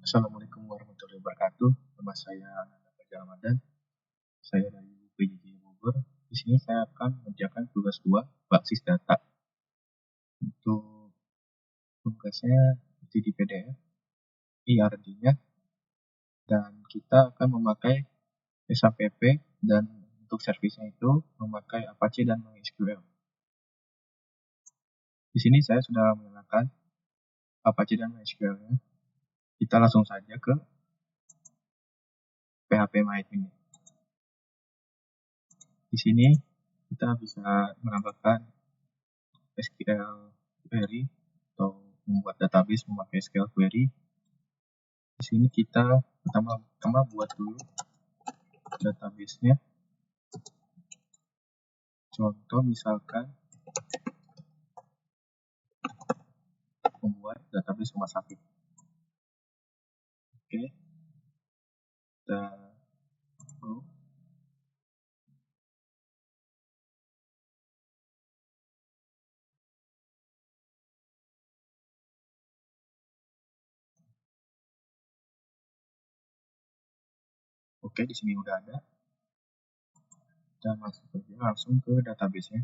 Assalamualaikum warahmatullahi wabarakatuh. Nama saya Ananda Fajar Ramadan. Saya dari UPJJ Bogor. Di sini saya akan mengerjakan tugas 2 basis data. Untuk tugasnya di PDF, IRD-nya, dan kita akan memakai SAPP, dan untuk servisnya itu memakai Apache dan MySQL. Di sini saya sudah menyalakan Apache dan MySQL-nya. Kita langsung saja ke PHP MyAdmin. Di sini kita bisa menambahkan SQL query atau membuat database memakai SQL query. Di sini kita pertama buat dulu database-nya. Contoh misalkan membuat database rumah sakit. Oke. Kita Oke, di sini udah ada. Kita masuk aja langsung ke database-nya.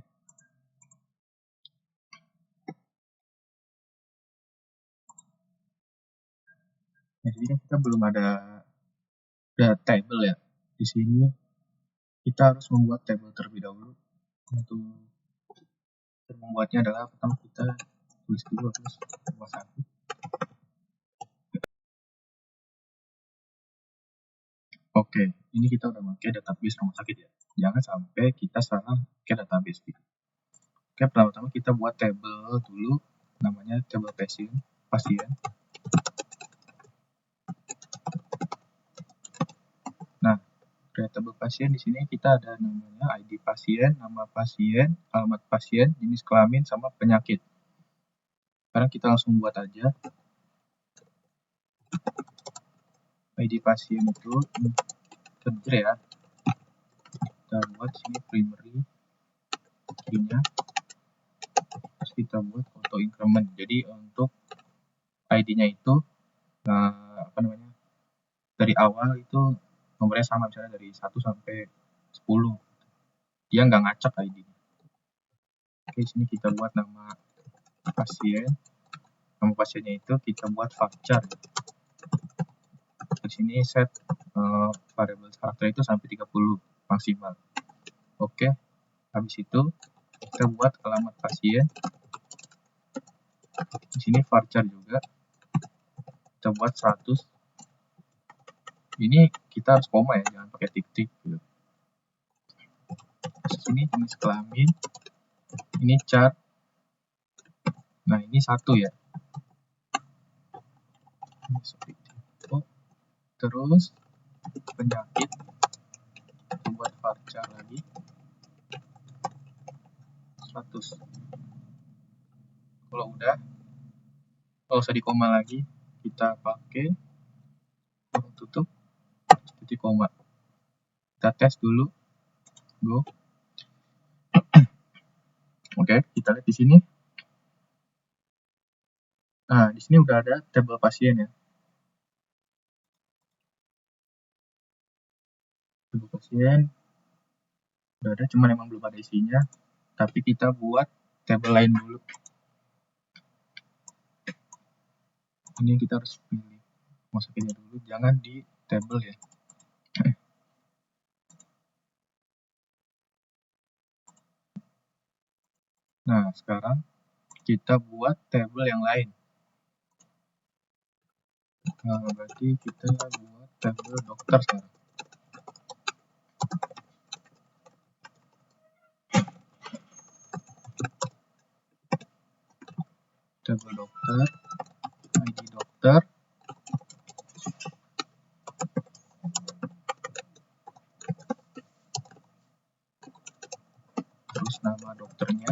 Nah, di sini kita belum ada table ya. Di sini kita harus membuat table terlebih dahulu. Untuk membuatnya adalah pertama kita tulis dulu terus rumah sakit. Oke, ini kita udah pakai database rumah sakit ya. Jangan sampai kita salah pakai database gitu. Oke, pertama-tama kita buat table dulu, namanya table pasien. Nah, table pasien di sini kita ada namanya ID pasien, nama pasien, alamat pasien, jenis kelamin, sama penyakit. Sekarang kita langsung buat aja. ID pasien itu integer ya. Kita buat sini primary key-nya. Terus kita buat auto increment. Jadi untuk ID-nya itu dari awal itu nomornya sama, misalnya dari 1 sampai 10. Dia nggak ngacak ID-nya. Oke, sini kita buat nama pasien. Nama pasiennya itu kita buat varchar. Di sini set variable karakter itu sampai 30 maksimal. Oke, habis itu kita buat alamat pasien. Di sini varchar juga. Kita buat 100. Ini kita harus koma ya, jangan pakai tik-tik gitu. Terus sini jenis kelamin. Ini chart. Nah, ini 1 ya. Terus penyakit kita buat varchar lagi 100. Kalau udah, kalau usah di koma lagi, kita pakai tutup titik koma. Kita tes dulu. Go. Oke, kita lihat di sini. Nah, di sini udah ada tabel pasien ya. Tabel pasien udah ada, cuman emang belum ada isinya. Tapi kita buat tabel lain dulu. Ini kita harus pilih masukinnya dulu, jangan di tabel ya. Nah, sekarang kita buat tabel yang lain. Nah, berarti kita buat tabel dokter sekarang. Tabel dokter, ID dokter, terus nama dokternya.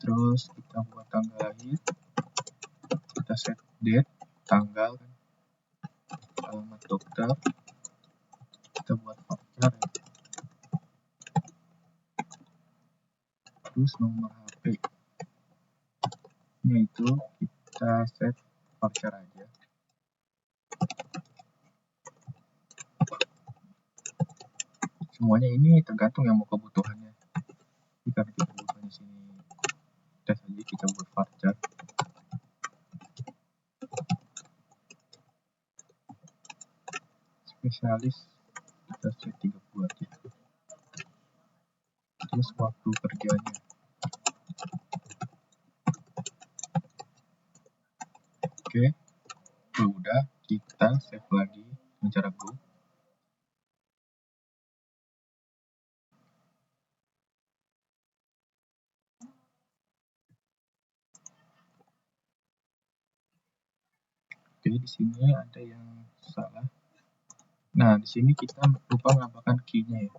Terus kita buat tanggal lahir, kita set date, tanggal, alamat dokter, kita buat voucher, terus nomor HP nya itu kita set voucher aja. Semuanya ini tergantung yang mau kebutuhannya. Jika kita kebutuhan di sini tes aja, kita buat voucher. Spesialis kita set 30 aja. Terus waktu kerjanya, oke, udah, kita save lagi dengan cara go. Oke, di sini ada yang salah. Nah, di sini kita lupa menambahkan key-nya ya.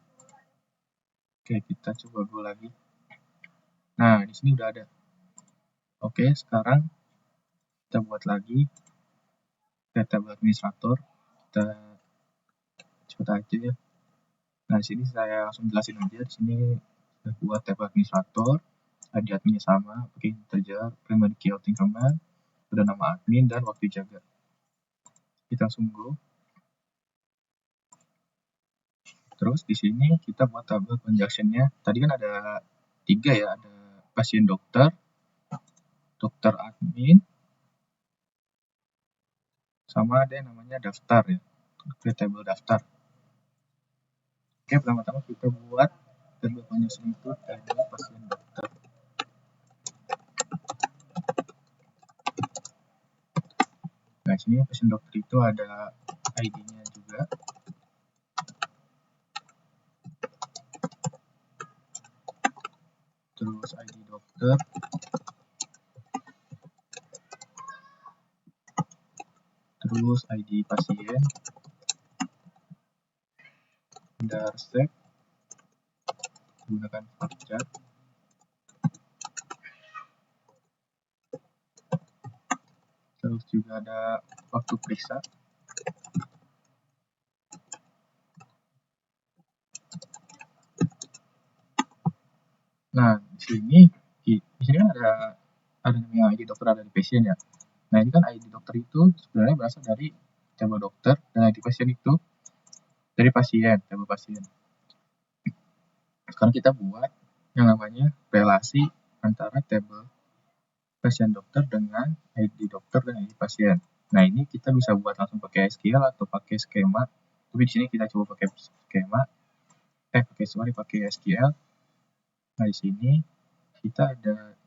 Oke, kita coba go lagi. Nah, di sini udah ada. Oke, sekarang kita buat lagi tabel administrator. Kita coba aja ya. Nah, di sini saya langsung jelasin aja. Di sini saya buat tabel administrator. ID adminnya sama, pakai integer, primary key outing command, ada nama admin dan waktu jaga. Kita langsung go. Terus di sini kita buat tabel conjunction-nya. Tadi kan ada 3 ya, ada pasien dokter, dokter admin, sama ada yang namanya daftar ya, create table daftar. Oke, pertama-tama kita buat table conjunction itu table pasien dokter. Nah, sini pasien dokter itu ada ID-nya juga. Terus ID dokter, terus ID pasien, darsek, gunakan voucher, terus juga ada waktu periksa, nah di sini ada namanya ID dokter, ada di pasien ya. Nah, ini kan ID dokter itu sebenarnya berasal dari table dokter, dan ID pasien itu dari pasien, table pasien. Sekarang kita buat yang namanya relasi antara table pasien dokter dengan ID dokter dan ID pasien. Nah, ini kita bisa buat langsung pakai SQL atau pakai skema. Tapi di sini kita coba pakai skema. Pakai SQL. Nah, di sini kita ada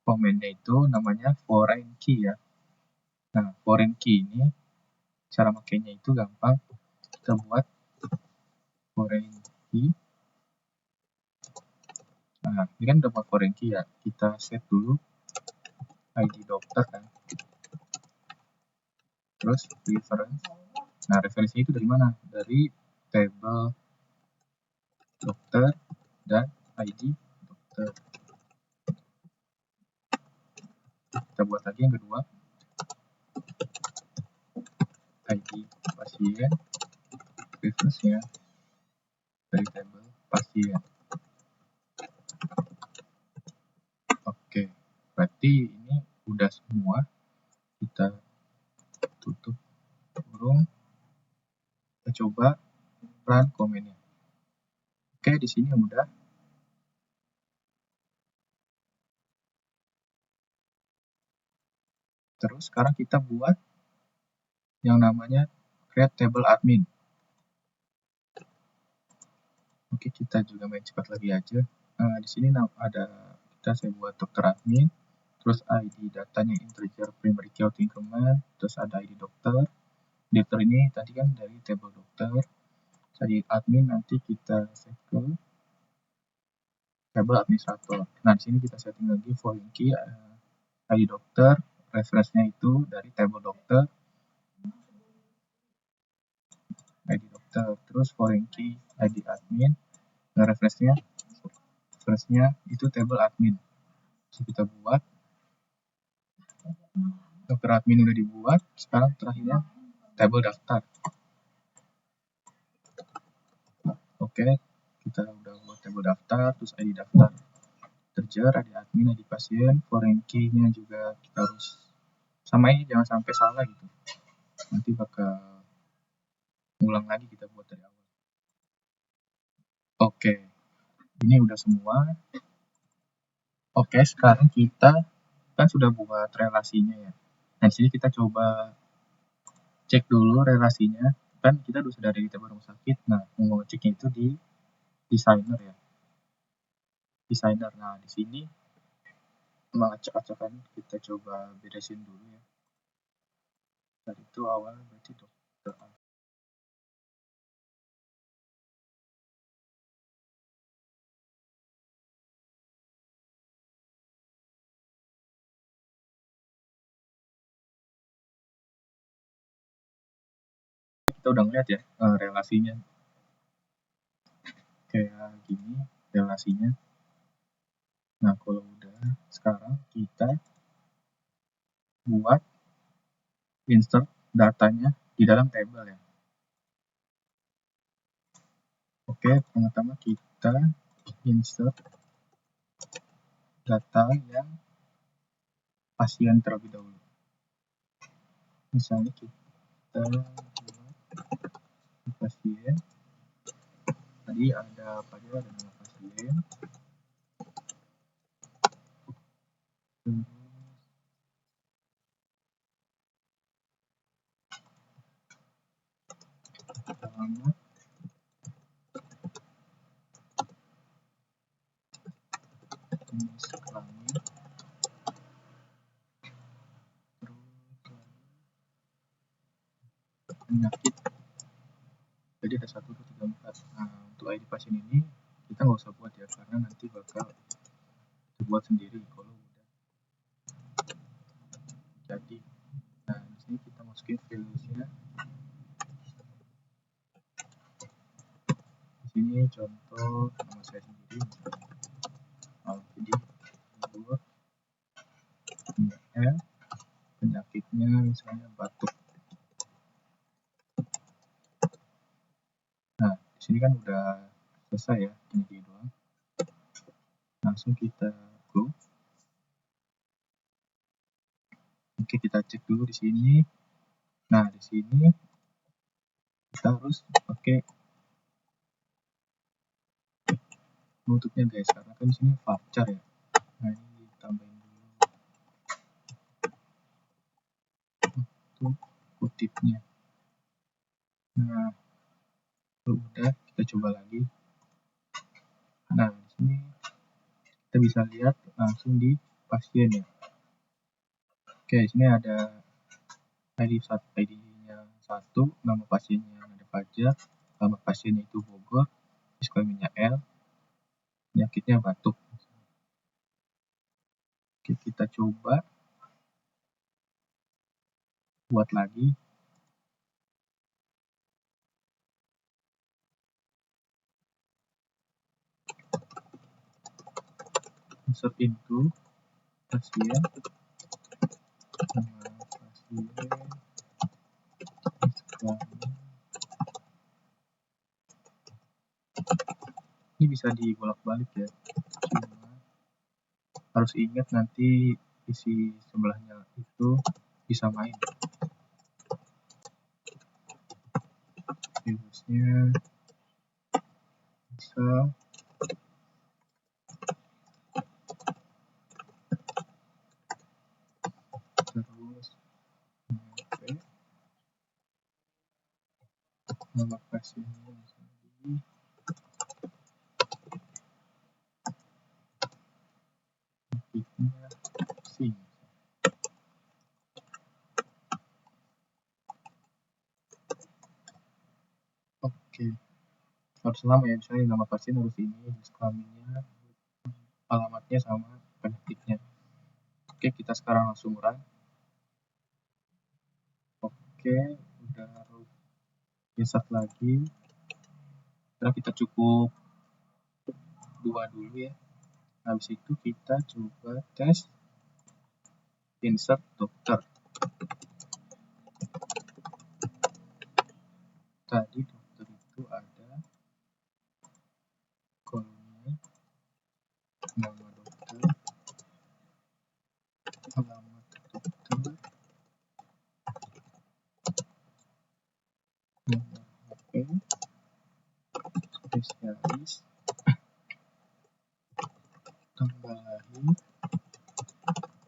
komennya itu namanya foreign key ya. Nah, foreign key ini cara makainya itu gampang. Kita buat foreign key. Nah, ini kan udah buat foreign key ya. Kita set dulu ID dokter kan. Terus reference. Nah, referensinya itu dari mana? Dari table dokter dan ID dokter. Kita buat lagi yang kedua, ID pasien, reference-nya dari table pasien. Oke, berarti ini udah semua. Kita tutup kurung. Kita coba run komennya. Oke, di sini udah. Terus sekarang kita buat yang namanya create table admin. Oke, kita juga main cepat lagi aja. Nah, di sini ada saya buat dokter admin, terus ID datanya integer primary key outing command, terus ada ID dokter. Dokter ini tadi kan dari table dokter. ID admin nanti kita set ke table administrator. Nah, di sini kita setting lagi foreign key ID dokter, reference-nya itu dari table dokter, ID dokter, terus foreign key ID admin, dan reference-nya itu table admin. So, kita buat Dokter admin udah dibuat, sekarang terakhirnya tabel daftar. Oke, kita udah buat tabel daftar, terus ID daftar kerja, ID admin, ID pasien, foreign key-nya juga kita harus samain, jangan sampai salah gitu. Nanti bakal ulang lagi kita buat dari awal. Oke, ini udah semua. Oke, sekarang kita kan sudah buat relasinya ya. Nah, di sini kita coba cek dulu relasinya. Kan kita sudah ada di tabel rumah sakit. Nah, mau ceknya itu di designer ya. Designer. Nah, di sini acak-acakan kita coba beresin dulu ya. Tadi itu awal berarti dokter A. Kita udah ngeliat ya relasinya kayak gini relasinya. Nah, kalau udah, sekarang kita buat insert datanya di dalam tabel ya. Oke, pertama-tama kita insert data yang pasien terlebih dahulu. Misalnya kita buat pasien, tadi ada apa aja, ada nama pasien, terus alamat, jenis kelamin, terus penyakit. Jadi ada 1, 2, 3, 4. Nah, untuk ID pasien ini kita nggak usah buat ya, karena nanti bakal dibuat sendiri kalau udah jadi. Nah, di sini kita masukin values-nya. Di sini contoh nama saya sendiri misalnya. Jadi umur, penyakitnya misalnya batuk. Nah, di sini kan udah selesai ya, ini doang. Langsung kita go. Oke, kita cek dulu di sini. Nah, di sini kita harus pakai nutupnya guys, karena kan di sini varchar ya. Nah, ini ditambahin dulu untuk kutipnya. Nah, udah, kita coba lagi. Nah, di sini kita bisa lihat langsung di pasien ya. Oke, di sini ada ID-nya 1, nama pasiennya ada Fajar, nama pasiennya itu Bogor, kelaminnya L, penyakitnya batuk. Oke, kita coba buat lagi. Insert into pasien, nama pasien, ini bisa dibolak-balik ya, cuma harus ingat nanti isi sebelahnya itu bisa main. Virusnya bisa terus nama pasiennya misalnya sing. Oke, harus sama ya, misalnya nama pasien harus ini, jenis kelaminnya, alamatnya sama penyakitnya. Oke, kita sekarang langsung run. Oke, udah insert lagi. Sekarang kita cukup 2 dulu ya. Habis itu kita coba tes insert dokter. tadi dokter itu ada kolomnya nama dokter, alamat dokter, nomor HP, spesialis, tanggal lahir,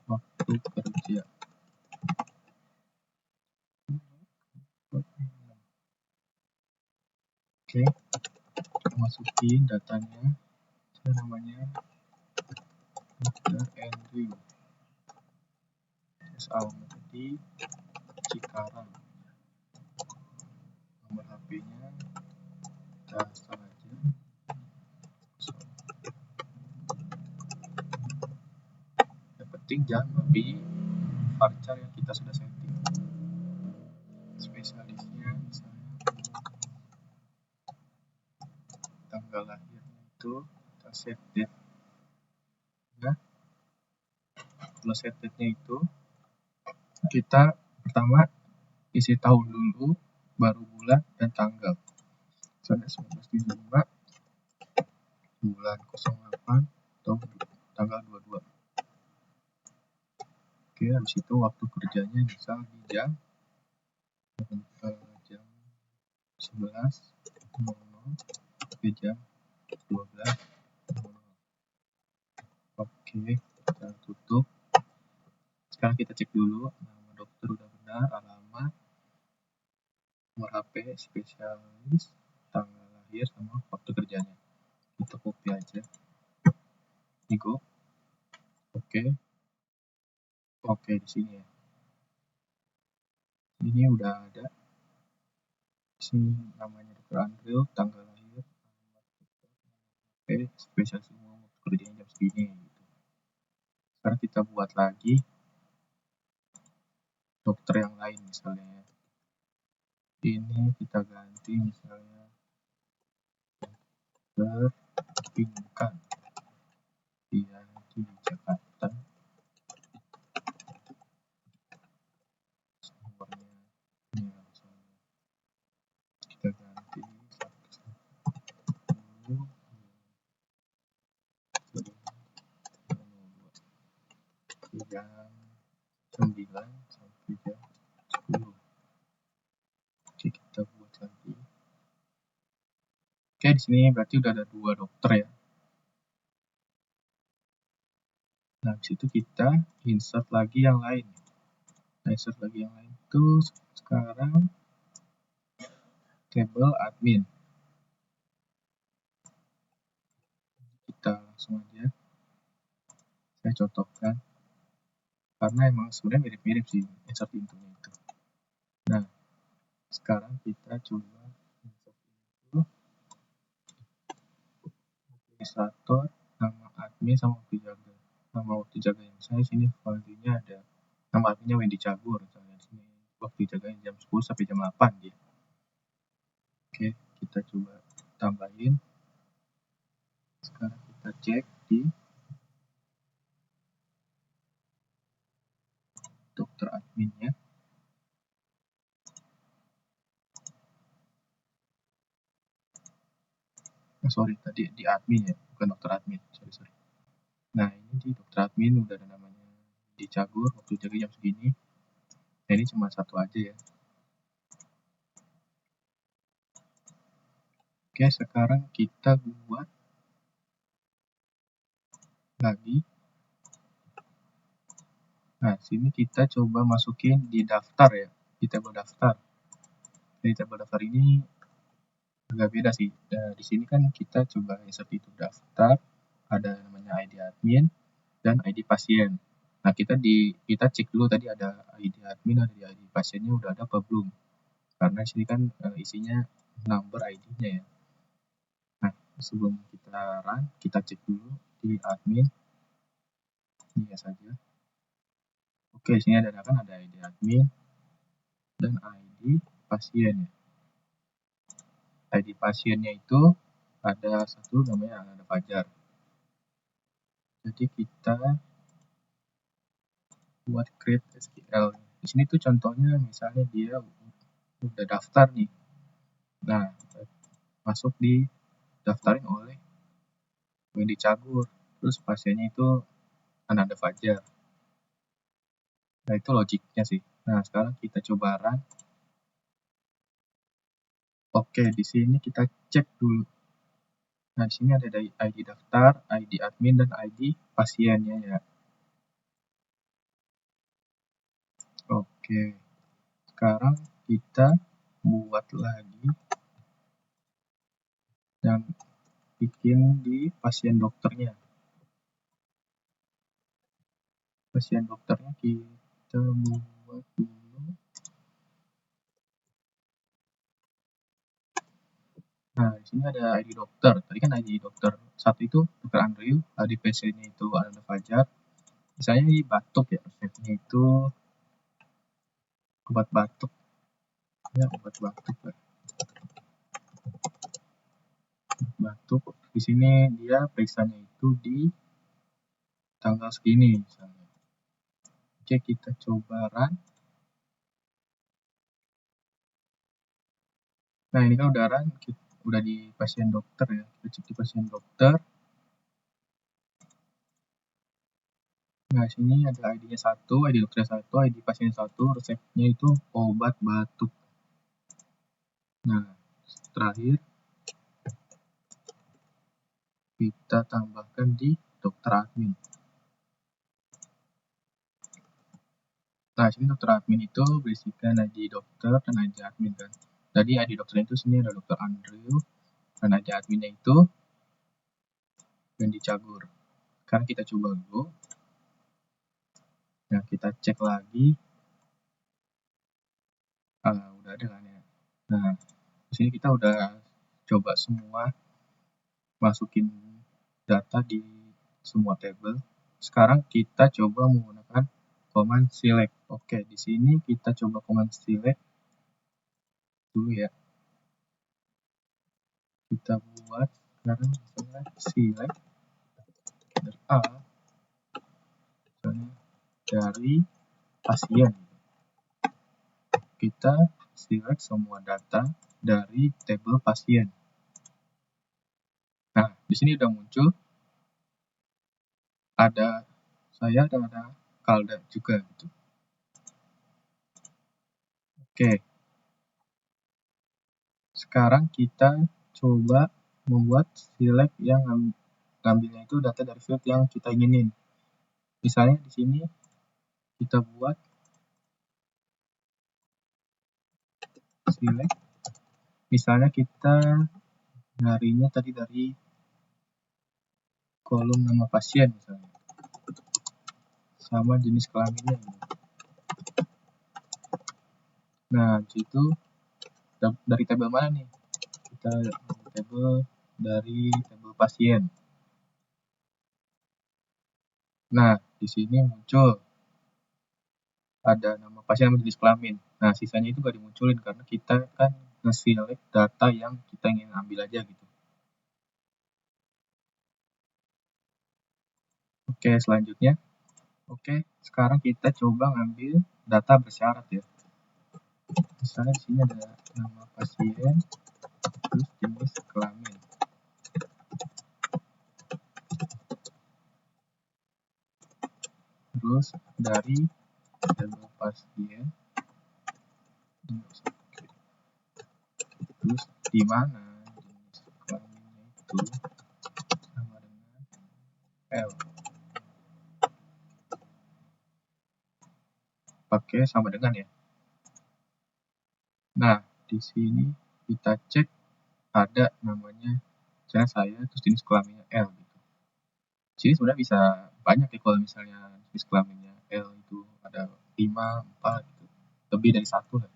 waktu kerja. Oke, masukin datanya. Namanya Dr. Andrew alamat di Cikarang. Nomor HP-nya kita install aja. Yang penting jangan lebih varchar yang kita sudah setting. Spesialisnya misalnya tanggal lahirnya itu kita set date. Nah, kalau set date-nya itu kita pertama isi tahun dulu, baru bulan dan tanggal. Misalnya 1975 bulan 08 atau tanggal 22. Oke, habis itu waktu kerjanya misal di jam 11.00 ke jam 12.00. Oke, kita tutup. Sekarang kita cek dulu nama dokter udah benar, alamat, nomor HP, spesialis, tanggal lahir sama waktu kerjanya. Kita copy aja. Ini go. Oke, di sini ya. Ini udah ada. Di sini namanya Dr. Andrew, tanggal lahir, spesialis umum, waktu kerjanya jam segini gitu. Sekarang kita buat lagi dokter yang lain misalnya. Ini kita ganti misalnya dokter Pinkan. Dia di Jakarta. Nomornya ini misalnya. Kita ganti 110 jam 9 sampai jam 10. Oke, kita buat lagi. Oke, di sini berarti udah ada 2 dokter ya. Nah, di situ kita insert lagi yang lain. Nah, insert lagi yang lain itu sekarang table admin. Kita langsung aja. Saya contohkan. Karena emang sebenarnya mirip-mirip sih insert infonya itu. Nah, sekarang kita coba insert itu. Administrator, nama admin sama waktu jaga. Nama waktu jaga yang saya sini value-nya ada. Nama adminnya Wendy Cagur. Misalnya di sini waktu jaganya jam 10 sampai jam 8 dia. Oke, kita coba tambahin. Sekarang kita cek di dokter adminnya. Sorry, tadi di admin ya, bukan dokter admin. Sorry. Nah, ini di dokter admin udah ada namanya di Cagur, waktu jaga jam segini. Nah, ini cuma satu aja ya. Oke, sekarang kita buat lagi. Nah, sini kita coba masukin di daftar ya, di tabel daftar. Di tabel daftar ini agak beda sih. Nah, di sini kan kita coba insert itu daftar, ada namanya ID admin dan ID pasien. Nah, kita cek dulu tadi ada ID admin, ada ID pasiennya udah ada apa belum. Karena di sini kan isinya number ID-nya ya. Nah, sebelum kita run, kita cek dulu di admin. Ini ya saja. Oke, di sini ada ID admin dan ID pasien ya. ID pasiennya itu ada satu namanya ada Fajar. Jadi kita buat create SQL. Di sini tuh contohnya misalnya dia udah daftar nih. Nah, masuk di daftarin oleh Wendy Cagur. Terus pasiennya itu Ananda Fajar. Nah, itu logiknya sih. Nah, sekarang kita coba run. Oke, di sini kita cek dulu. Nah, di sini ada ID daftar, ID admin, dan ID pasiennya ya. Oke, sekarang kita buat lagi dan bikin di pasien dokternya. Pasien dokternya kita buat dulu. Nah, di sini ada ID dokter. Tadi kan ID dokter satu itu dokter Andrew, ID pasiennya itu Ananda Fajar. Misalnya ini batuk ya, resepnya itu obat batuk. Ya, obat batuk lah. Batuk. Di sini dia periksanya itu di tanggal segini misalnya. Oke, kita coba run. Nah, ini kan udah run, udah di pasien dokter ya. Kita cek di pasien dokter. Nah, sini ada ID-nya 1, ID dokter 1, ID pasien 1, resepnya itu obat batuk. Nah, terakhir kita tambahkan di dokter admin. Nah, sini dokter admin itu berisikan ID dokter dan ID admin kan. Jadi ID dokter itu sini ada dokter Andrew dan ID adminnya itu Wendy Cagur. Sekarang kita coba dulu. Nah, kita cek lagi. Udah ada kan ya. Nah, di sini kita udah coba semua masukin data di semua tabel. Sekarang kita coba menggunakan command select. Oke, di sini kita coba command select dulu ya. Kita buat sekarang misalnya select dari A, misalnya dari pasien. Kita select semua data dari tabel pasien. Nah, di sini udah muncul ada saya dan ada Kalda juga gitu. Oke. Sekarang kita coba membuat select yang ngambilnya itu data dari field yang kita inginin. Misalnya di sini kita buat select. Misalnya kita nyarinya tadi dari kolom nama pasien misalnya. Sama jenis kelaminnya. Nah, itu dari tabel mana nih? Kita dari tabel pasien. Nah, di sini muncul ada nama pasien sama jenis kelamin. Nah, sisanya itu gak dimunculin karena kita kan nge-select data yang kita ingin ambil aja gitu. Oke, selanjutnya. Oke, sekarang kita coba ngambil data bersyarat ya. Misalnya di sini ada nama pasien, terus jenis kelamin. Terus dari tabel pasien, terus di mana jenis kelaminnya itu sama dengan L. Pakai sama dengan ya. Nah, di sini kita cek ada namanya misalnya saya terus jenis kelaminnya L gitu. Jadi sebenarnya bisa banyak ya kalau misalnya jenis kelaminnya L itu ada 5, 4 gitu. Lebih dari 1 lah.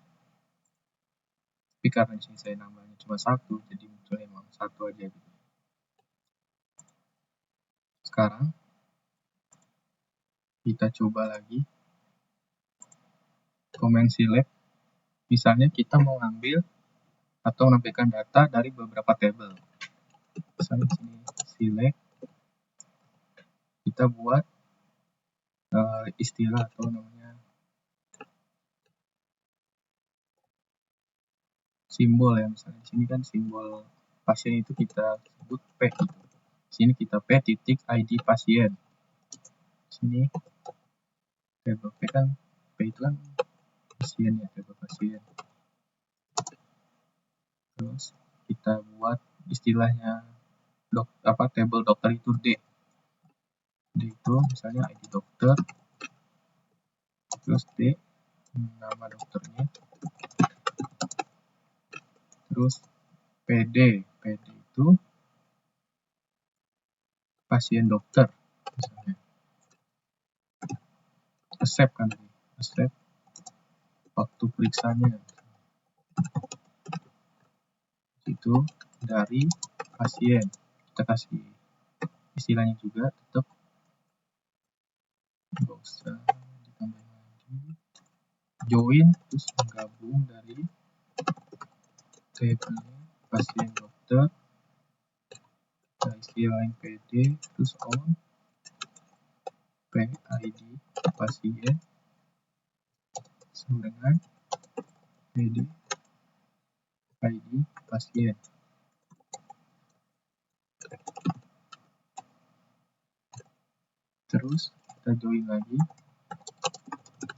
Tapi karena di sini saya nambahnya cuma 1, jadi muncul emang 1 aja gitu. Sekarang kita coba lagi command select. Misalnya kita mau ambil atau menampilkan data dari beberapa tabel. Misalnya sini select, kita buat istilah atau namanya simbol ya, misalnya di sini kan simbol pasien itu kita sebut P gitu. Di sini kita P titik ID pasien. Di sini tabel P kan, P itu kan pasien ya, tabel pasien. Terus kita buat istilahnya tabel dokter itu D. D itu misalnya ID dokter, terus D nama dokternya, terus PD itu pasien dokter misalnya. Resep kan, resep waktu periksanya itu dari pasien. Kita kasih istilahnya juga, tetap nggak usah ditambahin lagi. Join terus menggabung dari tabel pasien dokter, istilah PD, terus on PID pasien sama dengan PD ID pasien. Terus kita join lagi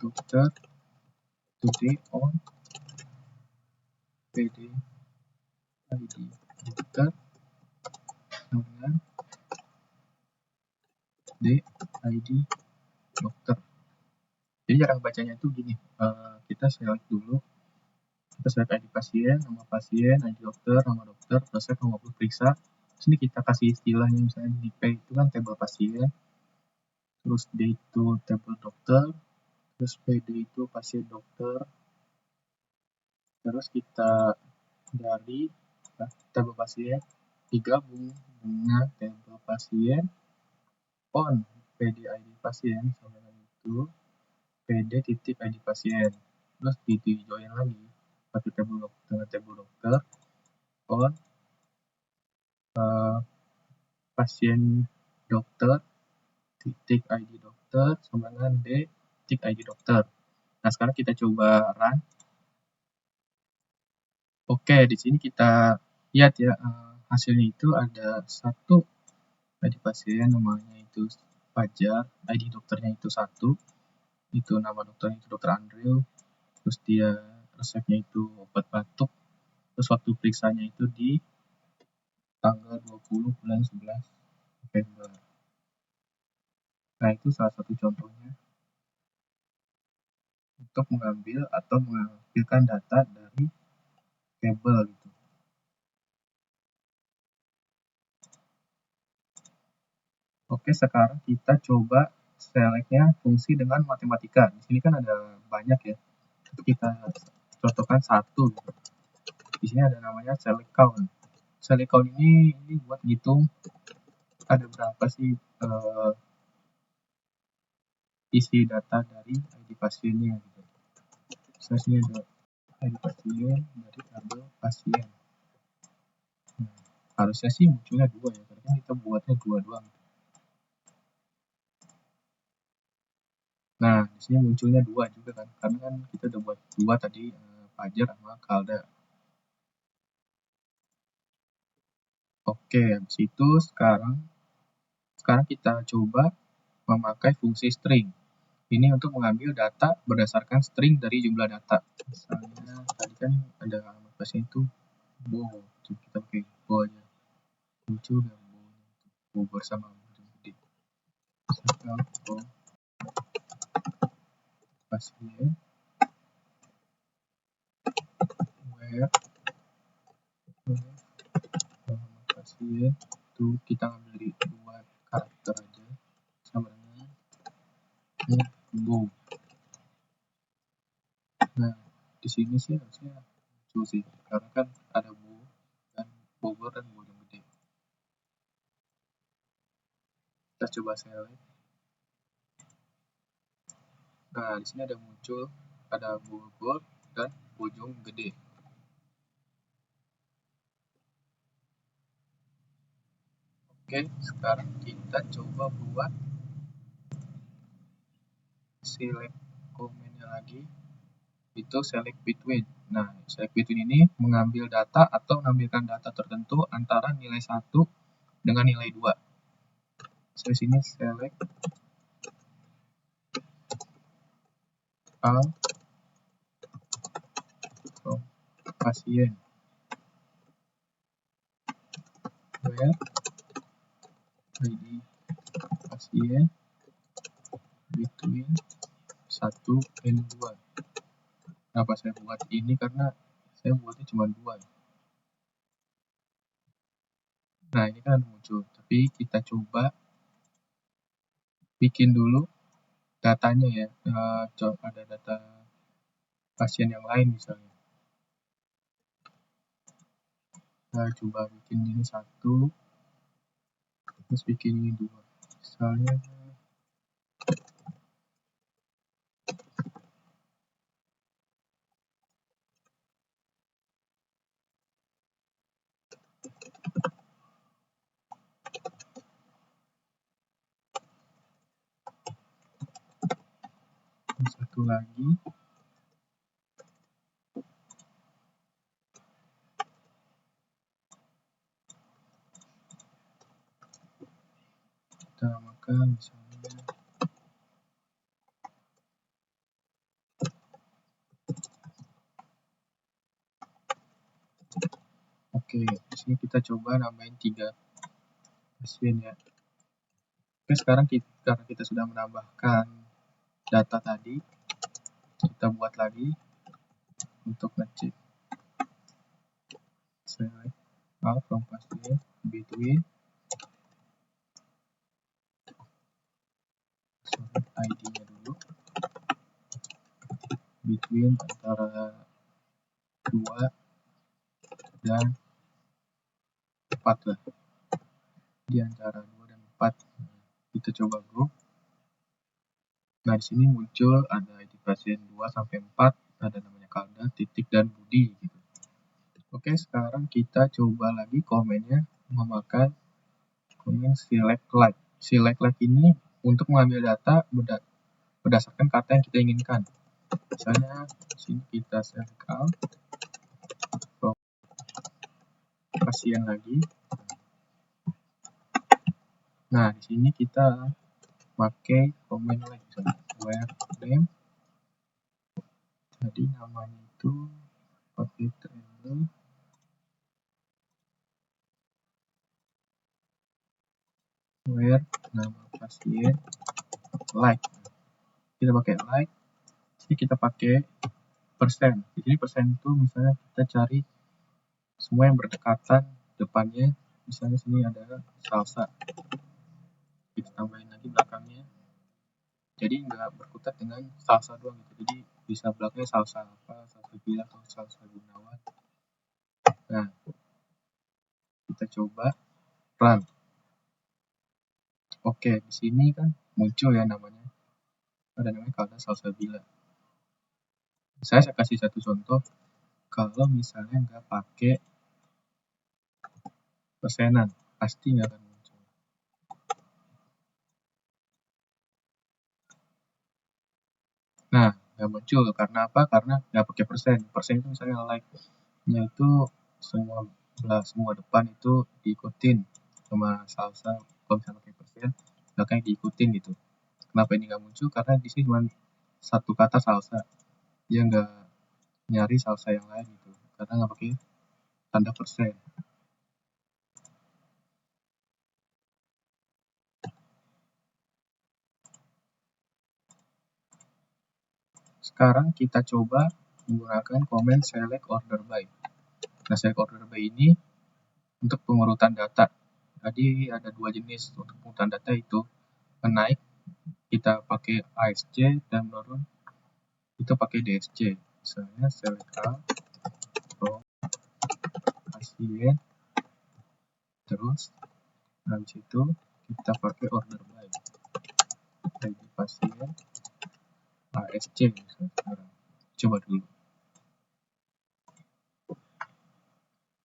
dokter today on PD ID dokter dengan D ID dokter. Jadi cara bacanya itu gini, kita select dulu, kita select ID pasien, nama pasien, ID dokter, nama dokter, resep, nomor periksa. Sini kita kasih istilahnya, misalnya di P itu kan tabel pasien, terus D itu tabel dokter, terus PD itu pasien dokter. Terus kita dari tabel pasien digabung dengan tabel pasien on PD ID pasien sama dengan itu PD titik ID pasien, terus di join lagi pakai tabel dokter dengan tabel dokter on pasien dokter titik ID dokter sama dengan D titik ID dokter. Nah sekarang kita coba run. Oke, di sini kita lihat ya, hasilnya itu ada satu ID pasien namanya itu Fajar, ID dokternya itu 1, itu nama dokternya itu Dr. Andrew, terus dia resepnya itu obat batuk, terus waktu periksanya itu di tanggal 20 bulan 11 November. Nah itu salah satu contohnya untuk mengambil atau mengambilkan data dari tabel gitu. Oke, sekarang kita coba selectnya fungsi dengan matematika. Di sini kan ada banyak ya, itu kita contohkan satu gitu. Di sini ada namanya select count. Select count ini buat ngitung ada berapa sih isi data dari ID pasiennya gitu. Saya sini ada ID pasien dari tabel pasien. Harusnya sih munculnya 2 ya, karena kita buatnya 2 doang. Nah, di sini munculnya 2 juga kan, karena kan kita udah buat 2 tadi, Fajar sama Kalda. Oke, habis itu sekarang kita coba memakai fungsi string. Ini untuk mengambil data berdasarkan string dari jumlah data. Misalnya tadi kan ada alamat pasien itu Bo, kita pakai Bo aja. Muncul dan Bo bersama gede. Misalkan Bo pasien where pasien itu kita ambil dari 2 karakter aja sama dengan Bo. Nah di sini sih harusnya muncul sih, karena kan ada Bo dan Bogor dan Bojonggede. Kita coba select. Nah di sini ada muncul, ada Bogor dan Bojonggede. Oke, sekarang kita coba buat select comment-nya lagi, itu select between. Nah, select between ini mengambil data atau menampilkan data tertentu antara nilai 1 dengan nilai 2. Saya sini select all from pasien where ID pasien between 1 and 2. Kenapa saya buat ini? Karena saya buatnya cuma 2. Nah, ini kan muncul, tapi kita coba bikin dulu datanya ya. Ada data pasien yang lain misalnya. Kita coba bikin ini 1, terus bikin ini 2. Misalnya satu lagi. Kita namakan misalnya oke, di sini kita coba nambahin 3 pasien ya. Oke, sekarang karena kita sudah menambahkan data tadi, kita buat lagi untuk ngecek select all from pasien between ID-nya dulu between antara 2 dan 4 lah, di antara 2 dan 4. Kita coba group. Nah, di sini muncul ada ID pasien 2 sampai 4, ada namanya Kalda, Titik, dan Budi gitu. Oke, sekarang kita coba lagi komennya memakai komen select like. Select like ini untuk mengambil data berdasarkan kata yang kita inginkan. Misalnya di sini kita select all from pasien lagi. Nah, di sini kita pakai komen like misalnya where name. Jadi namanya itu pakai triangle where nama pasien like. Kita pakai like. Jadi kita pakai persen. Jadi persen itu misalnya kita cari semua yang berdekatan depannya. Misalnya sini ada salsa, kita tambahin lagi belakangnya. Jadi nggak berkutat dengan salsa doang gitu. Jadi bisa belakangnya salsa apa, salsa bila atau salsa Gunawan. Nah, kita coba run. Oke, di sini kan muncul ya namanya. Ada namanya Kalda Salsabila. Saya kasih satu contoh. Kalau misalnya nggak pakai persenan, pasti nggak akan muncul. Nah, nggak muncul karena apa? Karena nggak pakai persen. Persen itu misalnya like-nya itu semua depan itu diikutin sama salsa. Kalau misalnya pakai persen, belakangnya diikutin gitu. Kenapa ini nggak muncul? Karena di sini cuma satu kata salsa. Dia nggak nyari salsa yang lain gitu. Karena nggak pakai tanda persen. Sekarang kita coba menggunakan komen select order by. Nah, select order by ini untuk pengurutan data. Tadi ada 2 jenis untuk pengurutan data itu. Menaik kita pakai ASC dan menurun itu pakai DSC. Misalnya select all from pasien, terus habis itu kita pakai order by ID pasien ASC misalnya sekarang. Coba dulu.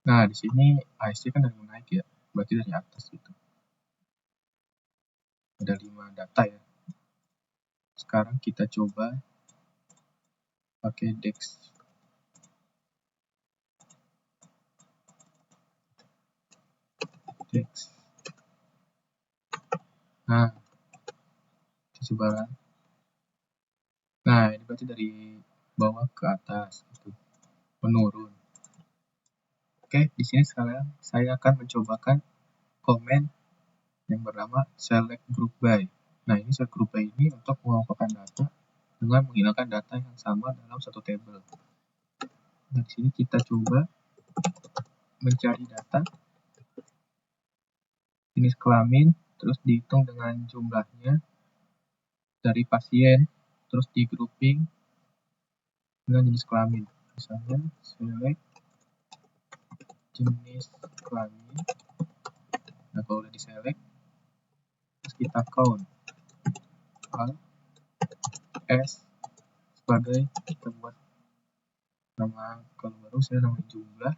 Nah, di sini ASC kan dari menaik ya, berarti dari atas gitu. Ada 5 data ya. Sekarang kita coba pakai Dex. penyebaran. Nah, ini berarti dari bawah ke atas gitu, menurun. Oke, di sini sekarang saya akan mencobakan komen yang bernama select group by. Nah, ini select group by ini untuk mengelompokkan data dengan menghilangkan data yang sama dalam satu tabel. Nah, di sini kita coba mencari data jenis kelamin, terus dihitung dengan jumlahnya dari pasien, terus di grouping dengan jenis kelamin. Misalnya select jenis kelamin. Nah, kalau udah diselect, terus kita count Alt S sebagai kita buat nama, kalau baru saya nama jumlah,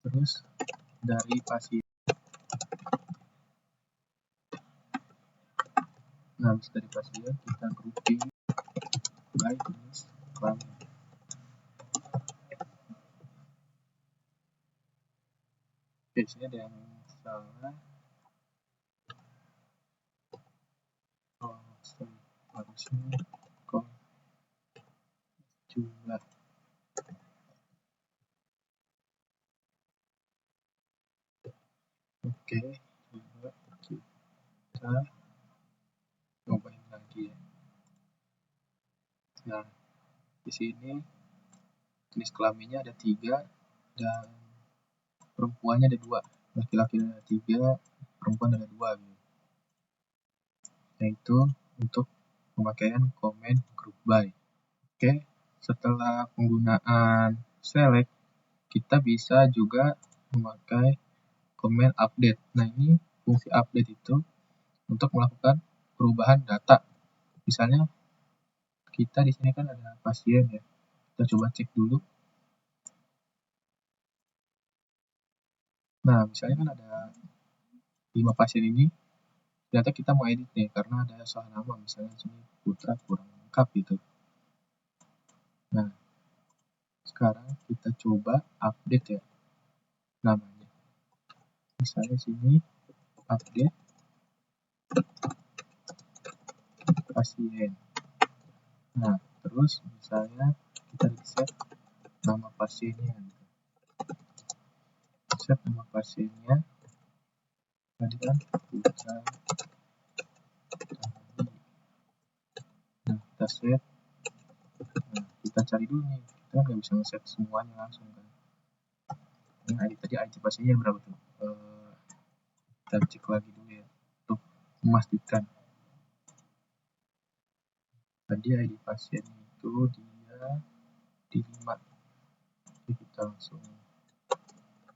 terus dari pasien. Nah, habis dari pasien kita grouping by jenis kelamin. Oke, sini ada yang salah. Harusnya kok jumlah. Oke, coba kita cobain lagi ya. Nah, di sini jenis kelaminnya ada 3 dan perempuannya ada 2. Laki-laki ada 3, perempuan ada 2 gitu. Yaitu untuk pemakaian komen group by. Oke, setelah penggunaan select, kita bisa juga memakai komen update. Nah, ini fungsi update itu untuk melakukan perubahan data. Misalnya kita di sini kan ada pasien ya. Kita coba cek dulu. Nah, misalnya kan ada 5 pasien ini, ternyata kita mau edit nih karena ada salah nama, misalnya sini Putra kurang lengkap gitu. Nah, sekarang kita coba update ya namanya. Misalnya sini update pasien. Nah, terus misalnya kita reset nama pasiennya gitu. Set nama pasiennya tadi kan Putra. Nah, kita set. Nah, kita cari dulu nih, kita nggak bisa nge-set semuanya langsung kan. Ini ID tadi ID pasiennya berapa tuh? Kita cek lagi dulu ya untuk memastikan. Tadi ID pasien itu dia di 5. Jadi kita langsung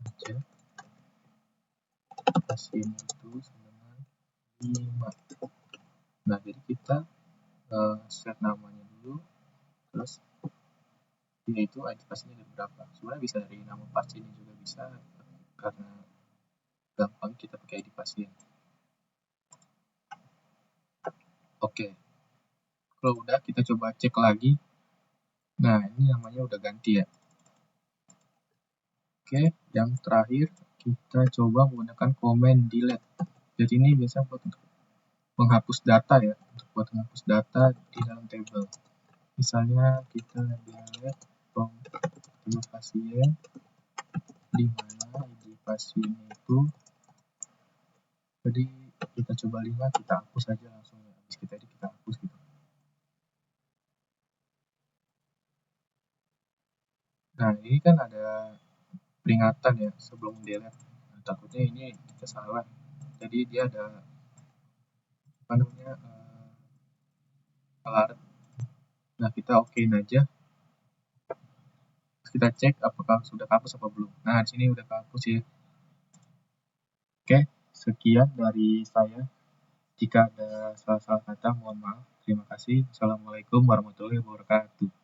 aja pasien itu dengan 5. Nah, jadi kita set namanya dulu, terus dia itu ID pasiennya ada berapa. Sebenarnya bisa dari nama pasiennya juga bisa, karena gampang kita pakai ID pasien. Oke, kalau udah kita coba cek lagi. Nah, ini namanya udah ganti ya. Oke, yang terakhir kita coba menggunakan komen delete. Jadi ini biasa buat untuk menghapus data ya, untuk buat menghapus data di dalam table. Misalnya kita delete from pasien, di mana ID pasien itu jadi kita coba 5, kita hapus aja langsung ya. Habis kita hapus gitu. Nah, ini kan ada peringatan ya sebelum delete. Nah, takutnya ini kita salah. Jadi dia ada apa namanya alert. Nah, kita okein aja. Kita cek apakah sudah kehapus apa belum. Nah, di sini udah kehapus ya. Oke, sekian dari saya. Jika ada salah-salah kata, mohon maaf. Terima kasih. Assalamualaikum warahmatullahi wabarakatuh.